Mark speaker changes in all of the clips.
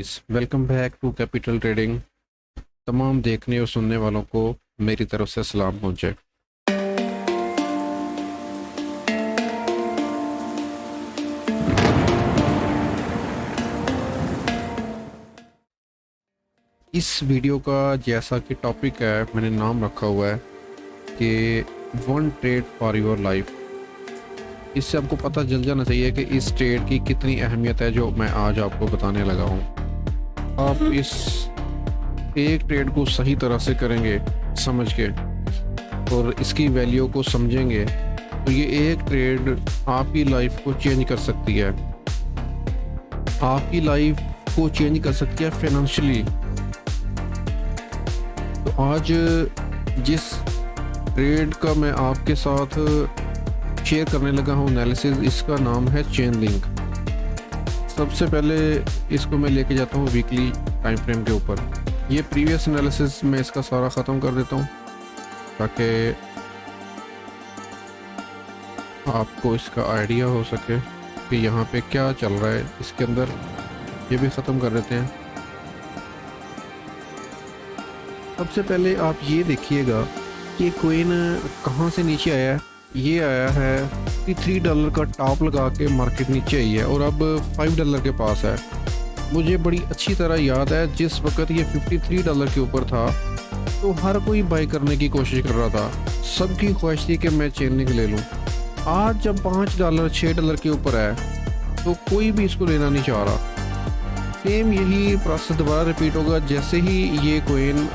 Speaker 1: Guys, welcome back to capital trading. तमाम देखने और सुनने वालों को मेरी तरफ से सलाम पहुंचे। इस वीडियो का जैसा कि टॉपिक है, मैंने नाम रखा हुआ है कि one trade for your life. इससे आपको पता चल जाना चाहिए कि इस ट्रेड की कितनी अहमियत है जो मैं आज आपको बताने लगा हूँ। आप इस एक ट्रेड को सही तरह से करेंगे समझ के और इसकी वैल्यू को समझेंगे तो ये एक ट्रेड आपकी लाइफ को चेंज कर सकती है, आपकी लाइफ को चेंज कर सकती है फाइनेंशियली। तो आज जिस ट्रेड का मैं आपके साथ शेयर करने लगा हूँ एनालिसिस, इसका नाम है चेन लिंक। सबसे पहले इसको मैं लेके जाता हूँ वीकली टाइम फ्रेम के ऊपर। ये प्रीवियस एनालिसिस में इसका सारा ख़त्म कर देता हूँ ताकि आपको इसका आइडिया हो सके कि यहाँ पे क्या चल रहा है इसके अंदर। ये भी ख़त्म कर देते हैं। सबसे पहले आप ये देखिएगा कि कॉइन कहाँ से नीचे आया है। ये आया है $3 का टॉप लगा के मार्केट नीचे आई है और अब $5 के पास है। मुझे बड़ी अच्छी तरह याद है जिस वक्त ये $53 के ऊपर था तो हर कोई बाई करने की कोशिश कर रहा था। सबकी ख्वाहिश थी कि मैं चेन लिंक ले लूँ। आज जब $5 $6 के ऊपर है तो कोई भी इसको लेना नहीं चाह रहा। सेम यही प्रोसेस दोबारा रिपीट होगा जैसे ही ये कॉइन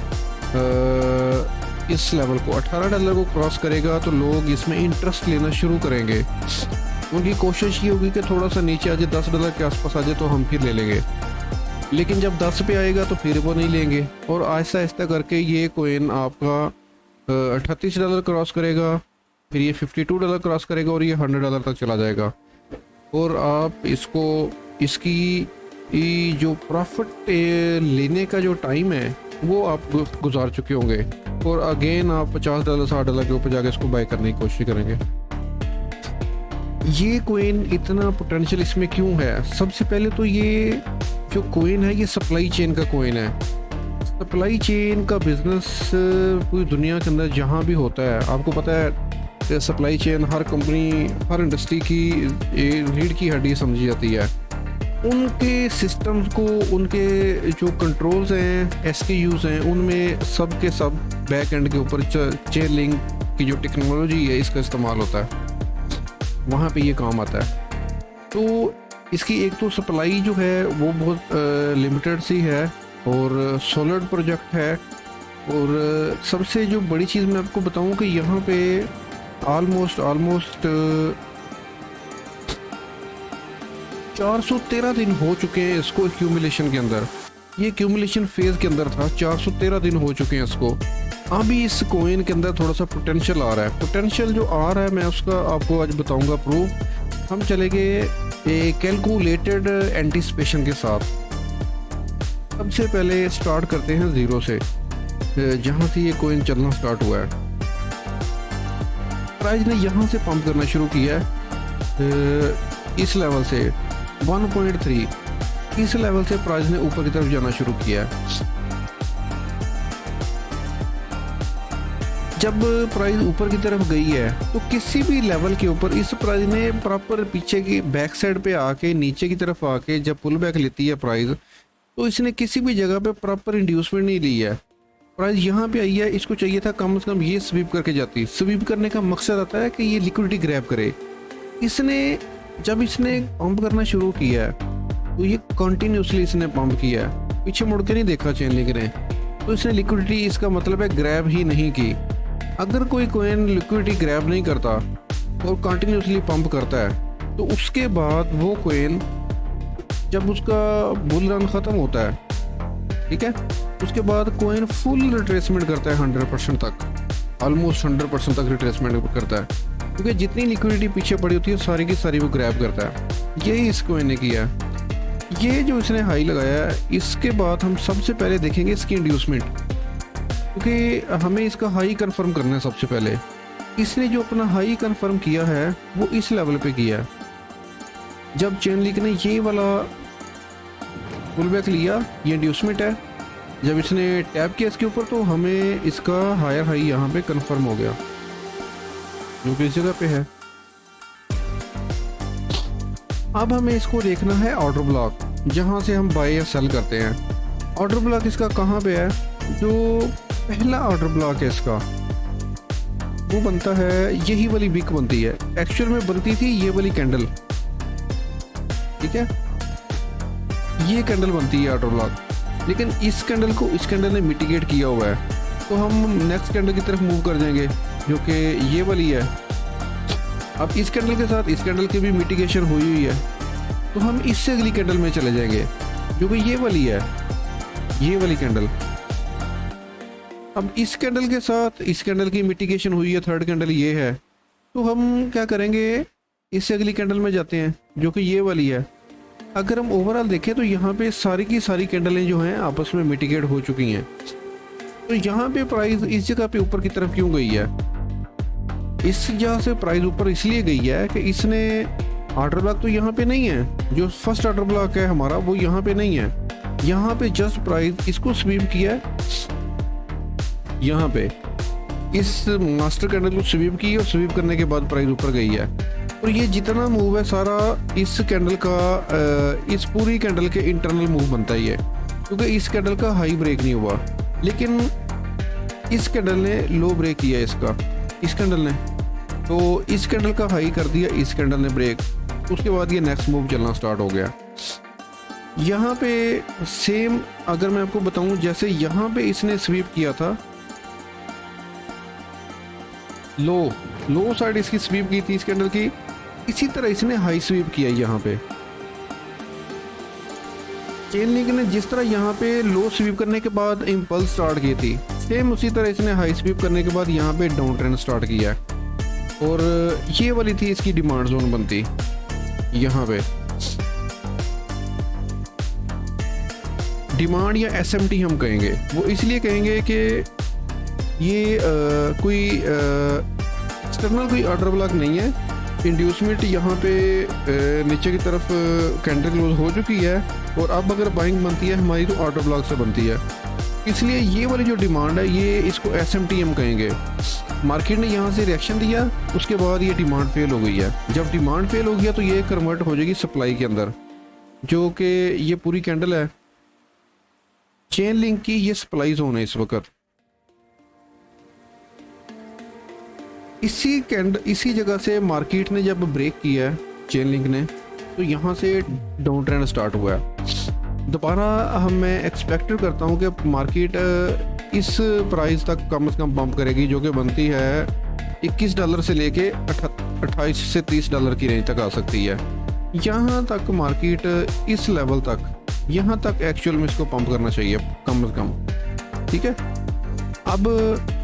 Speaker 1: इस लेवल को $18 को क्रॉस करेगा तो लोग इसमें इंटरेस्ट लेना शुरू करेंगे। उनकी कोशिश ये होगी कि थोड़ा सा नीचे आ जाए, $10 के आसपास आ जाए तो हम फिर ले लेंगे। लेकिन जब 10 पे आएगा तो फिर वो नहीं लेंगे और आहिस्ता आहिस्ता करके ये कॉइन आपका $38 क्रॉस करेगा, फिर ये $52 क्रॉस करेगा और ये $100 तक चला जाएगा। और आप इसको इसकी जो प्रॉफिट लेने का जो टाइम है वो आप गुजार चुके होंगे और अगेन आप $50 $60 के ऊपर जाके इसको बाय करने की कोशिश करेंगे। ये कॉइन इतना पोटेंशियल इसमें क्यों है? सबसे पहले तो ये जो कॉइन है ये सप्लाई चेन का कॉइन है। सप्लाई चेन का बिजनेस पूरी दुनिया के अंदर जहाँ भी होता है, आपको पता है सप्लाई चेन हर कंपनी हर इंडस्ट्री की रीढ़ की हड्डी समझी जाती है। उनके सिस्टम्स को, उनके जो कंट्रोल्स हैं, SKUs हैं, उनमें सब के सब बैक एंड के ऊपर चेन लिंक की जो टेक्नोलॉजी है इसका इस्तेमाल होता है, वहाँ पे ये काम आता है। तो इसकी एक तो सप्लाई जो है वो बहुत लिमिटेड सी है और सॉलिड प्रोजेक्ट है। और सबसे जो बड़ी चीज़ मैं आपको बताऊं कि यहाँ पे ऑलमोस्ट 413 दिन हो चुके हैं इसको एक्यूमुलेशन के अंदर। ये एक्यूमुलेशन फेज के अंदर था, 413 दिन हो चुके हैं इसको। अभी इस कॉइन के अंदर थोड़ा सा पोटेंशियल आ रहा है। पोटेंशियल जो आ रहा है मैं उसका आपको आज बताऊंगा प्रूफ। हम चले गए कैलकुलेटेड एंटीसिपेशन के साथ। सबसे पहले स्टार्ट करते हैं ज़ीरो से, जहाँ से ये कॉइन चलना स्टार्ट हुआ है। प्राइस ने यहाँ से पंप करना शुरू किया है इस लेवल से 1.3, इस लेवल से प्राइस ने ऊपर की तरफ जाना शुरू किया है। जब प्राइस ऊपर की तरफ गई है तो किसी भी लेवल के ऊपर इस प्राइस ने प्रॉपर पीछे की बैक साइड पे आके नीचे की तरफ आके जब पुल बैक लेती है प्राइस, तो इसने किसी भी जगह पे प्रॉपर इंड्यूसमेंट नहीं ली है। प्राइस यहाँ पे आई है, इसको चाहिए था कम से कम ये स्वीप करके जाती। स्वीप करने का मकसद आता है कि ये लिक्विडिटी ग्रैब करे। जब इसने पंप करना शुरू किया है तो ये कंटिन्यूसली इसने पंप किया है, पीछे मुड़ के नहीं देखा चेन लिंक ने। तो इसने लिक्विडिटी, इसका मतलब है ग्रैब ही नहीं की। अगर कोई कॉइन लिक्विडिटी ग्रैब नहीं करता और कंटिन्यूसली पंप करता है तो उसके बाद वो कॉइन जब उसका बुल रन ख़त्म होता है, ठीक है, उसके बाद कॉइन फुल रिट्रेसमेंट करता है 100% तक, ऑलमोस्ट 100% तक रिट्रेसमेंट करता है, क्योंकि जितनी लिक्विडिटी पीछे पड़ी होती है सारी की सारी वो ग्रैब करता है। यही इस कॉइन ने किया। ये जो इसने हाई लगाया है, इसके बाद हम सबसे पहले देखेंगे इसकी इंड्यूसमेंट, क्योंकि हमें इसका हाई कंफर्म करना है। सबसे पहले इसने जो अपना हाई कंफर्म किया है वो इस लेवल पे किया है। जब चेन लिंक ने ये वाला पुल बैक लिया, ये इंड्यूसमेंट है। जब इसने टैप किया इसके ऊपर तो हमें इसका हायर हाई यहाँ पे कंफर्म हो गया, जो कि इस जगह पे है। अब हमें इसको देखना है ऑर्डर ब्लॉक, जहाँ से हम बाय या सेल करते हैं। ऑर्डर ब्लॉक इसका कहाँ पे है? जो पहला ऑर्डर ब्लॉक है इसका, वो बनता है, यही वाली विक बनती है। एक्चुअल में बनती थी ये वाली कैंडल, ठीक है, ये कैंडल बनती है ऑर्डर ब्लॉक, लेकिन इस कैंडल को इस कैंडल ने मिटिगेट किया हुआ है। तो हम नेक्स्ट कैंडल की तरफ मूव कर जाएंगे, जो कि ये वाली है। अब इस कैंडल के साथ इस कैंडल की भी मिटिगेशन हुई हुई है, तो हम इससे अगली कैंडल में चले जाएंगे, जो कि ये वाली है, ये वाली कैंडल। अब इस कैंडल के साथ इस कैंडल की मिटिगेशन हुई है, थर्ड कैंडल ये है। तो हम क्या करेंगे, इससे अगली कैंडल में जाते हैं, जो कि ये वाली है। अगर हम ओवरऑल देखें तो यहाँ पे सारी की सारी कैंडलें जो हैं आपस में मिटिगेट हो चुकी हैं। तो यहाँ पे प्राइस इस जगह पे ऊपर की तरफ क्यों गई है? इस जगह से प्राइस ऊपर इसलिए गई है कि इसने ऑर्डर ब्लॉक तो यहाँ पे नहीं है, जो फर्स्ट ऑर्डर ब्लॉक है हमारा वो यहाँ पे नहीं है। यहाँ पे जस्ट प्राइस इसको स्वीप किया है, यहाँ पे इस मास्टर कैंडल को स्वीप की और स्वीप करने के बाद प्राइस ऊपर गई है। और ये जितना मूव है सारा इस कैंडल का, इस पूरी कैंडल के इंटरनल मूव बनता ही है, क्योंकि इस कैंडल का हाई ब्रेक नहीं हुआ, लेकिन इस कैंडल ने लो ब्रेक किया इसका, इस कैंडल ने। तो इस कैंडल का हाई कर दिया इस कैंडल ने ब्रेक, उसके बाद ये नेक्स्ट मूव चलना स्टार्ट हो गया। यहाँ पे सेम अगर मैं आपको बताऊं, जैसे यहाँ पे इसने स्वीप किया था, लो साइड इसकी स्वीप की थी इस कैंडल की, इसी तरह इसने हाई स्वीप किया यहाँ पे। चेन लिंक ने जिस तरह यहाँ पे लो स्वीप करने के बाद इम्पल्स स्टार्ट की थी, सेम उसी तरह इसने हाई स्वीप करने के बाद यहाँ पे डाउन ट्रेंड स्टार्ट किया है। और ये वाली थी इसकी डिमांड जोन बनती यहाँ पे, डिमांड या एसएमटी हम कहेंगे। वो इसलिए कहेंगे कि ये कोई एक्सटर्नल कोई ऑर्डर ब्लॉक नहीं है। इंड्यूसमेंट यहाँ पे नीचे की तरफ कैंडल क्लोज हो चुकी है, और अब अगर बाइंग बनती है हमारी तो ऑर्डर ब्लॉक से बनती है। इसलिए ये वाली जो डिमांड है ये इसको एसएमटी हम कहेंगे। मार्केट ने यहाँ से रिएक्शन दिया, उसके बाद ये डिमांड फेल हो गई है। जब डिमांड फेल हो गया तो ये कन्वर्ट हो जाएगी सप्लाई के अंदर, जो कि ये पूरी कैंडल है चेन लिंक की, ये सप्लाई जोन है इस वक्त। इसी जगह से मार्केट ने जब ब्रेक किया है चेन लिंक ने, तो यहाँ से डाउन ट्रेंड स्टार्ट हुआ है दोबारा। मैं एक्सपेक्ट करता हूँ कि मार्केट इस प्राइस तक कम से कम पंप करेगी, जो कि बनती है $21 से लेके 28 से $30 की रेंज तक आ सकती है। यहाँ तक मार्केट इस लेवल तक, यहाँ तक एक्चुअल में इसको पंप करना चाहिए कम से कम, ठीक है। अब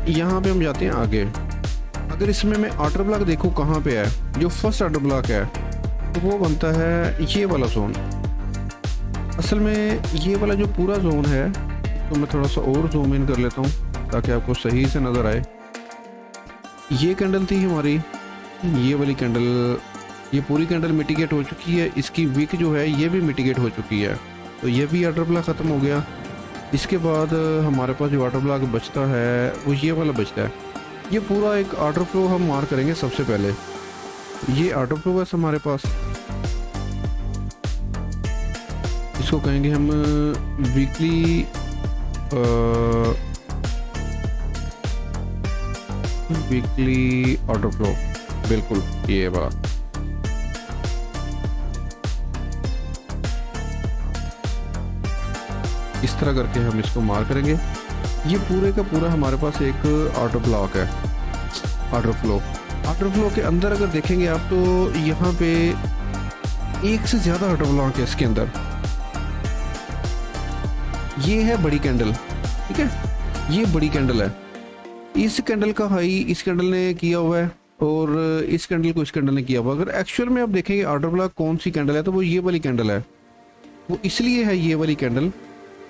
Speaker 1: यहाँ पे हम जाते हैं आगे। अगर इसमें मैं ऑर्डर ब्लॉक देखूँ कहाँ पे है, जो फर्स्ट ऑर्डर ब्लॉक है तो वो बनता है ये वाला जोन। असल में ये वाला जो पूरा जोन है, तो मैं थोड़ा सा और जूम इन कर लेता हूँ ताकि आपको सही से नज़र आए। ये कैंडल थी हमारी, ये वाली कैंडल, ये पूरी कैंडल मिटिगेट हो चुकी है। इसकी विक जो है ये भी मिटिगेट हो चुकी है, तो ये भी ऑर्डर ब्लॉक ख़त्म हो गया। इसके बाद हमारे पास जो ऑर्डर ब्लॉक बचता है वो ये वाला बचता है। ये पूरा एक ऑर्डर फ्लो हम मार्क करेंगे। सबसे पहले ये ऑर्डर फ्लो है हमारे पास, इसको कहेंगे हम वीकली ऑर्डर फ्लो, बिल्कुल ये बात। इस तरह करके हम इसको मार्क करेंगे। ये पूरे का पूरा हमारे पास एक ऑर्डर ब्लॉक है, ऑर्डर फ्लो के अंदर अगर देखेंगे आप तो यहाँ पे एक से ज़्यादा ऑर्डर ब्लॉक है इसके अंदर। ये है बड़ी कैंडल, ठीक है, ये बड़ी कैंडल है। इस कैंडल का हाई इस कैंडल ने किया हुआ है और इस कैंडल को इस कैंडल ने किया हुआ। अगर एक्चुअल में आप देखेंगे ऑर्डर ब्लॉक कौन सी कैंडल है, तो वो ये वाली कैंडल है। वो इसलिए है ये वाली कैंडल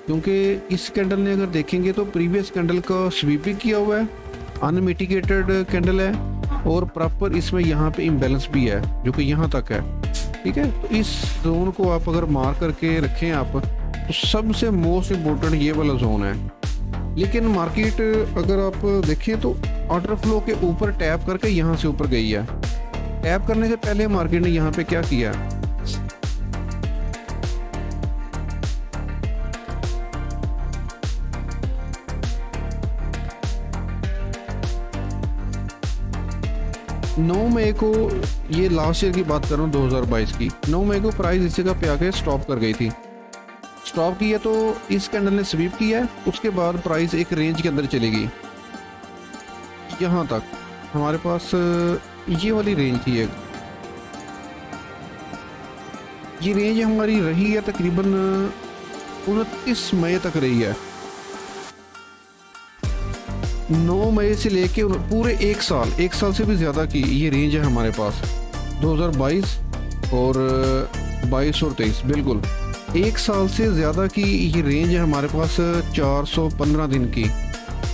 Speaker 1: क्योंकि इस कैंडल ने अगर देखेंगे तो प्रीवियस कैंडल का स्वीपिंग किया हुआ है, अनमिटिगेटेड कैंडल है, और प्रॉपर इसमें यहाँ पे इम्बैलेंस भी है जो कि यहाँ तक है, ठीक है। तो इस जोन को आप अगर मार्क करके रखें आप, तो सबसे मोस्ट इम्पोर्टेंट ये वाला जोन है। लेकिन मार्केट अगर आप देखें तो ऑर्डर फ्लो के ऊपर टैप करके यहाँ से ऊपर गई है। टैप करने से पहले मार्केट ने यहाँ पे क्या किया, 9 मई को, ये लास्ट ईयर की बात कर रहा हूँ 2022 की, 9 मई को प्राइस इस जगह पे आके स्टॉप कर गई थी। स्टॉप किया तो इस कैंडल ने स्वीप किया, उसके बाद प्राइस एक रेंज के अंदर चलेगी। यहाँ तक हमारे पास ये वाली रेंज थी एक, ये रेंज हमारी रही है तकरीबन 29 मई तक रही है। 9 मई से लेके पूरे एक साल से भी ज़्यादा की ये रेंज है हमारे पास, 2022 और 22 और 23, बिल्कुल एक साल से ज़्यादा की ये रेंज है हमारे पास 415 दिन की।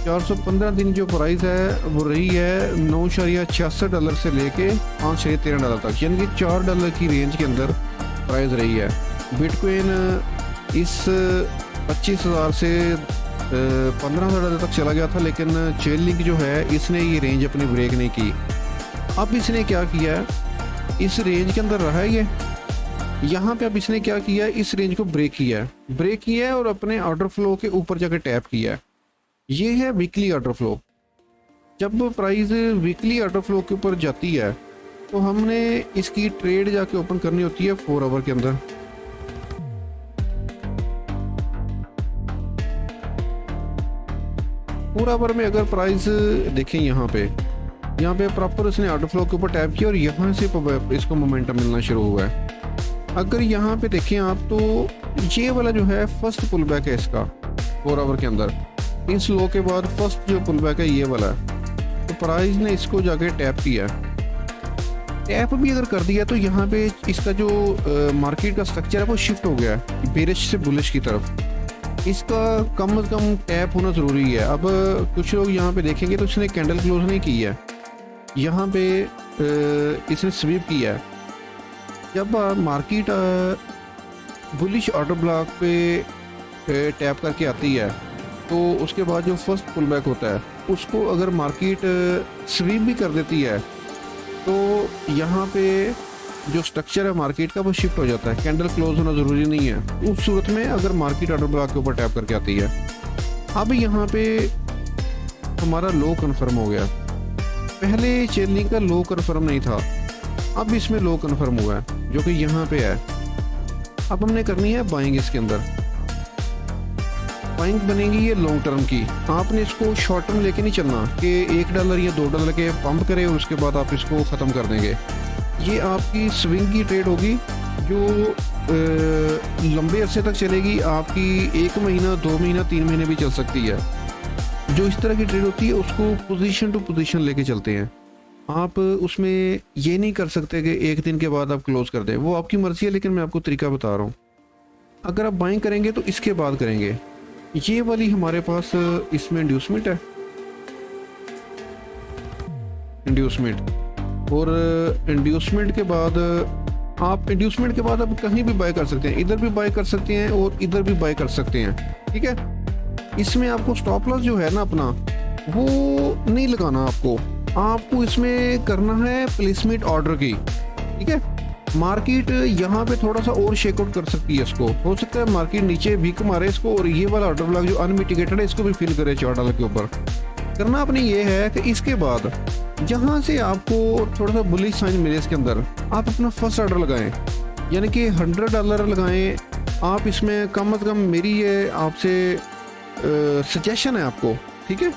Speaker 1: 415 दिन जो प्राइस है वो रही है $9.66 से लेके $5.13 तक, यानी कि $4 की रेंज के अंदर प्राइस रही है। बिटकॉइन इस 25,000 से 15,000 तक चला गया था, लेकिन चेनलिंक जो है इसने ये रेंज अपनी ब्रेक नहीं की। अब इसने क्या किया, इस रेंज के अंदर रहा है ये, यहाँ पे अब इसने क्या किया, इस रेंज को ब्रेक किया है और अपने ऑर्डर फ्लो के ऊपर जाकर टैप किया है। ये है वीकली ऑर्डर फ्लो। जब प्राइस वीकली ऑर्डर फ्लो के ऊपर जाती है तो हमने इसकी ट्रेड जाके ओपन करनी होती है 4 आवर के अंदर। पूरा आवर में अगर प्राइस देखें यहाँ पे प्रॉपर उसने ऑर्डर फ्लो के ऊपर टैप किया और यहाँ से इसको मोमेंटम मिलना शुरू हुआ है। अगर यहाँ पे देखें आप तो ये वाला जो है फर्स्ट पुल बैक है इसका 4 आवर के अंदर, इस लो के बाद फर्स्ट जो पुल बैक है ये वाला है। तो प्राइस ने इसको जाके टैप किया, टैप भी अगर कर दिया तो यहाँ पे इसका जो मार्केट का स्ट्रक्चर है वो शिफ्ट हो गया है बेरिश से बुलिश की तरफ। इसका कम से कम टैप होना ज़रूरी है। अब कुछ लोग यहाँ पे देखेंगे तो इसने कैंडल क्लोज नहीं की है, यहाँ पे इसने स्वीप किया है। जब मार्केट बुलिश ऑर्डर ब्लॉक पे टैप करके आती है तो उसके बाद जो फर्स्ट पुल बैक होता है उसको अगर मार्केट स्वीप भी कर देती है तो यहाँ पे जो स्ट्रक्चर है मार्केट का वो शिफ्ट हो जाता है। कैंडल क्लोज होना ज़रूरी नहीं है उस सूरत में अगर मार्केट ऑर्डर ब्लॉक के ऊपर टैप करके आती है। अब यहाँ पे हमारा लो कन्फर्म हो गया, पहले चेनलिंग का लो कन्फर्म नहीं था, अब इसमें लो कन्फर्म हुआ है जो कि यहाँ पे है। अब हमने करनी है बाइंग, इसके अंदर बाइंग बनेगी ये लॉन्ग टर्म की। आपने इसको शॉर्ट टर्म लेके नहीं चलना कि $1 या $2 के पंप करें और उसके बाद आप इसको ख़त्म कर देंगे। ये आपकी स्विंग की ट्रेड होगी जो लंबे अरसे तक चलेगी, आपकी 1 महीना 2 महीना 3 महीने भी चल सकती है। जो इस तरह की ट्रेड होती है उसको पोजीशन टू पोजीशन लेके चलते हैं। आप उसमें ये नहीं कर सकते कि एक दिन के बाद आप क्लोज कर दें, वो आपकी मर्जी है, लेकिन मैं आपको तरीका बता रहा हूँ। अगर आप बाइंग करेंगे तो इसके बाद करेंगे। ये वाली हमारे पास इसमें इंड्यूसमेंट है, और इंड्यूसमेंट के बाद आप कहीं भी बाय कर सकते हैं, इधर भी बाय कर सकते हैं और इधर भी बाय कर सकते हैं, ठीक है। इसमें आपको स्टॉप लॉस जो है ना अपना वो नहीं लगाना, आपको इसमें करना है प्लेसमेंट ऑर्डर की, ठीक है। मार्केट यहाँ पे थोड़ा सा और शेकआउट कर सकती है, इसको हो सकता है मार्केट नीचे वीक मारे इसको और ये वाला ऑर्डर ब्लॉक जो अनमिटिगेटेड है इसको भी फिल करे $4 के ऊपर। करना अपने ये है कि इसके बाद जहाँ से आपको थोड़ा सा बुलिश साइन मिले इसके अंदर आप अपना फर्स्ट ऑर्डर लगाएं, यानी कि $100 लगाएं आप इसमें। कम से कम मेरी ये आपसे सजेशन है आपको, ठीक है।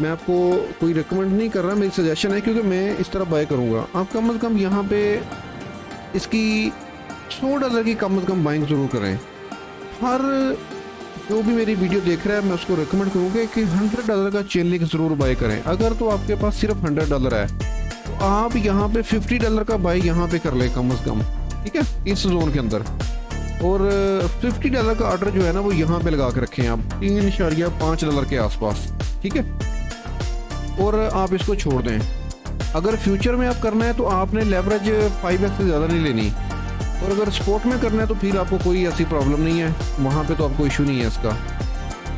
Speaker 1: मैं आपको कोई रिकमेंड नहीं कर रहा, मेरी सजेशन है क्योंकि मैं इस तरह बाय करूँगा। आप कम से कम यहाँ पे इसकी $100 की कम से कम बाइंग ज़रूर करें। हर जो भी मेरी वीडियो देख रहा है मैं उसको रिकमेंड करूँगा कि $100 का चेन लिंक ज़रूर बाय करें। अगर तो आपके पास सिर्फ $100 है तो आप यहाँ पे $50 का बाय यहाँ पे कर लें कम से कम, ठीक है, इस जोन के अंदर। और $50 का ऑर्डर जो है ना वो यहाँ पे लगा के रखें आप $3.5 के आसपास, ठीक है। और आप इसको छोड़ दें। अगर फ्यूचर में आप करना है तो आपने लेवरेज 5x से ज़्यादा नहीं लेनी, और अगर स्पोर्ट में करना है तो फिर आपको कोई ऐसी प्रॉब्लम नहीं है, वहाँ पे तो आपको इशू नहीं है इसका।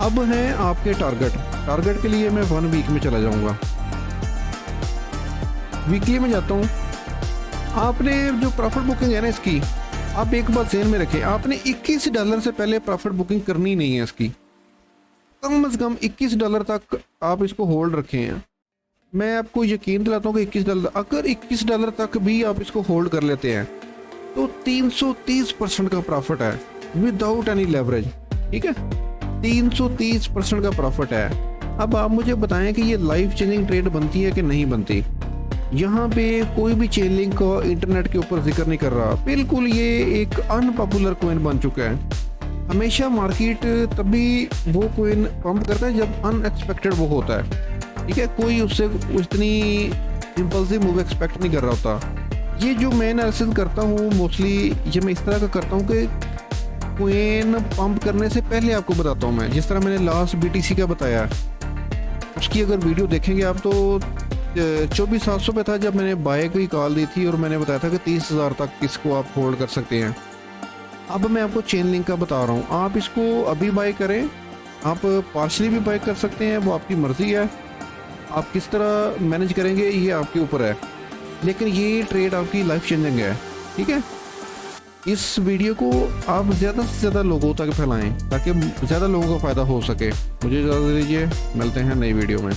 Speaker 1: अब है आपके टारगेट के लिए मैं 1 वीक में चला जाऊँगा, वीकली में जाता हूँ। आपने जो प्रॉफिट बुकिंग है ना इसकी, आप एक बात ध्यान में रखें, आपने $21 से पहले प्रॉफिट बुकिंग करनी नहीं है इसकी। कम से कम $21 तक आप इसको होल्ड रखें हैं। मैं आपको यकीन दिलाता हूँ कि $21, अगर $21 तक भी आप इसको होल्ड कर लेते हैं तो 330% का प्रॉफिट है विदाउट एनी लेवरेज। ठीक है, 330% का प्रॉफिट है। अब आप मुझे बताएं कि ये लाइफ चेंजिंग ट्रेड बनती है कि नहीं बनती। यहाँ पे कोई भी चेन लिंक का इंटरनेट के ऊपर जिक्र नहीं कर रहा, बिल्कुल ये एक अनपॉपुलर कॉइन बन चुका है। हमेशा मार्केट तभी वो कॉइन पंप करता है जब अनएक्सपेक्टेड वो होता है। ठीक है, कोई उससे उतनी इम्पल्सिव मूव एक्सपेक्ट नहीं कर रहा होता। ये जो मैं एनालिसिस करता हूँ मोस्टली ये मैं इस तरह का करता हूँ कि कॉइन पंप करने से पहले आपको बताता हूँ मैं, जिस तरह मैंने लास्ट BTC का बताया, उसकी अगर वीडियो देखेंगे आप तो 24,700 पे था जब मैंने बाय की कॉल दी थी और मैंने बताया था कि 30,000 तक इसको आप होल्ड कर सकते हैं। अब मैं आपको चेन लिंक का बता रहा हूँ, आप इसको अभी बाय करें, आप पार्शली भी बाय कर सकते हैं, वो आपकी मर्ज़ी है। आप किस तरह मैनेज करेंगे ये आपके ऊपर है, लेकिन ये ट्रेड आपकी लाइफ चेंजिंग है। ठीक है, इस वीडियो को आप ज़्यादा से ज़्यादा लोगों तक फैलाएं ताकि ज़्यादा लोगों का फ़ायदा हो सके। मुझे इजाज़त दीजिए, मिलते हैं नई वीडियो में।